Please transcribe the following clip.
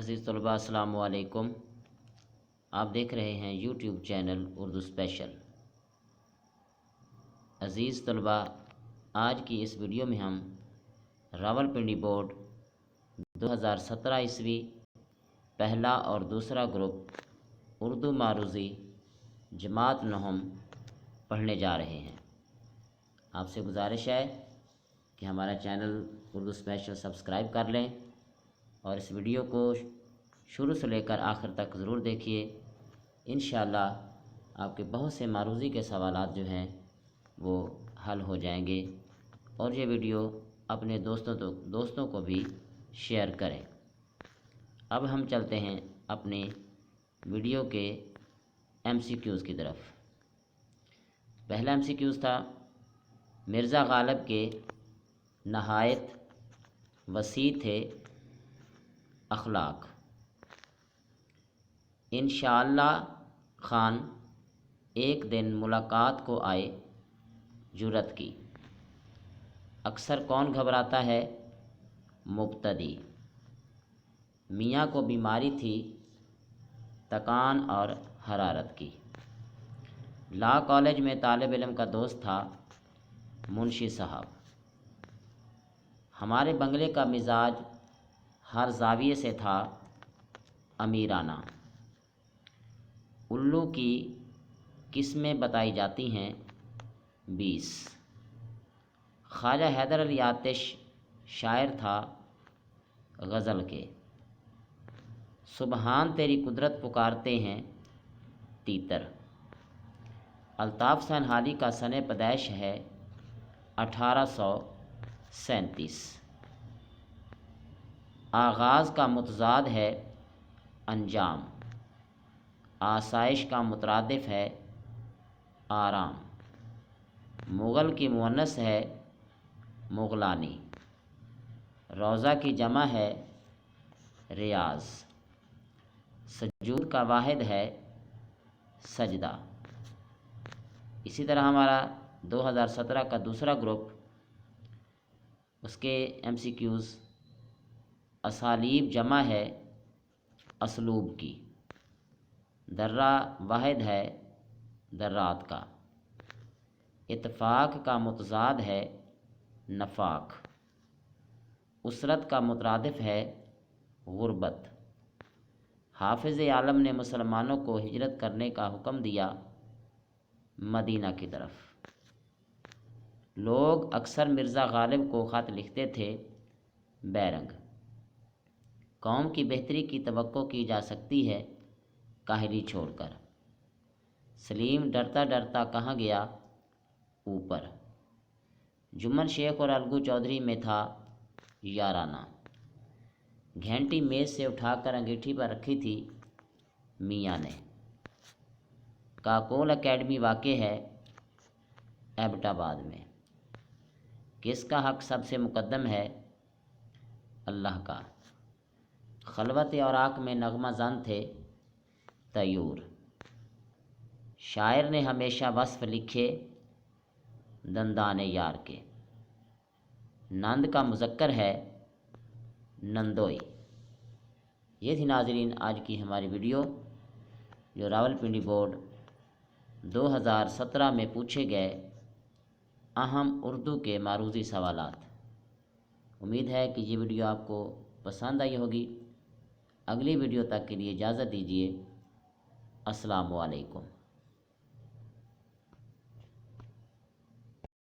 अज़ीज़ तलबा अस्सलामु अलैकुम। आप देख रहे हैं यूट्यूब चैनल उर्दू स्पेशल। अज़ीज़ तलबा, आज की इस वीडियो में हम रावलपिंडी बोर्ड 2017 ईस्वी पहला और दूसरा ग्रुप उर्दू मारूज़ी जमात नहम पढ़ने जा रहे हैं। आपसे गुजारिश है कि हमारा चैनल उर्दू स्पेशल सब्सक्राइब कर लें और इस वीडियो को शुरू से लेकर आखिर तक ज़रूर देखिए। इंशाअल्लाह आपके बहुत से मारूज़ी के सवालात जो हैं वो हल हो जाएंगे और ये वीडियो अपने दोस्तों को भी शेयर करें। अब हम चलते हैं अपने वीडियो के MCQs की तरफ। पहला MCQs था, मिर्ज़ा गालिब के नहायत वसी थे अखलाक। इंशाअल्लाह खान एक दिन मुलाकात को आए जुरत की। अक्सर कौन घबराता है? मुब्तदी। मियाँ को बीमारी थी तकान और हरारत की। लॉ कॉलेज में तालिब इल्म का दोस्त था मुंशी साहब। हमारे बंगले का मिजाज हर ज़ाविये से था अमीराना। उल्लू की किस्में बताई जाती हैं 20। ख्वाजा हैदर अली आतिश शायर था गज़ल के। सुबहान तेरी कुदरत पुकारते हैं तीतर। अल्ताफ़ सनहाली का सने पैदैश है 1837। आगाज़ का मुतज़ाद है अंजाम। आसाइश का मुतरादिफ है आराम। मुग़ल की मुअन्नस है मुग़लानी। रोज़ा की जमा है रियाज़। सजूद का वाहिद है सजदा। इसी तरह हमारा 2017 का दूसरा ग्रुप, उसके MCQs, असालीब जमा है असलूब की। दर्रा वाहिद है दर्रात का। इत्फाक का मुतज़ाद है नफाक। उसरत का मुतरादिफ है गुरबत। हाफिज़ आलम ने मुसलमानों को हिजरत करने का हुक्म दिया मदीना की तरफ। लोग अक्सर मिर्ज़ा गालिब को ख़त लिखते थे बैरंग। कौम की बेहतरी की तवक्को की जा सकती है काहिली छोड़कर। सलीम डरता डरता कहाँ गया ऊपर। जुम्मन शेख और अलगू चौधरी में था याराना। घंटी मेज़ से उठाकर अंगीठी पर रखी थी मियाँ ने। काकोल एकेडमी वाक़े है एबटाबाद में। किसका हक़ सबसे मुक़द्दम है? अल्लाह का। खलवत औराक में नगमा ज़न थे तयूर। शायर ने हमेशा वस्फ़ लिखे दंदाने यार के। नंद का मुज़क्कर है नंदोई। ये थी नाज़रीन आज की हमारी वीडियो, जो रावलपिंडी बोर्ड 2017 में पूछे गए अहम उर्दू के मारूज़ी सवालात। उम्मीद है कि ये वीडियो आपको पसंद आई होगी। अगली वीडियो तक के लिए इजाज़त दीजिए। अस्सलामु अलैकुम।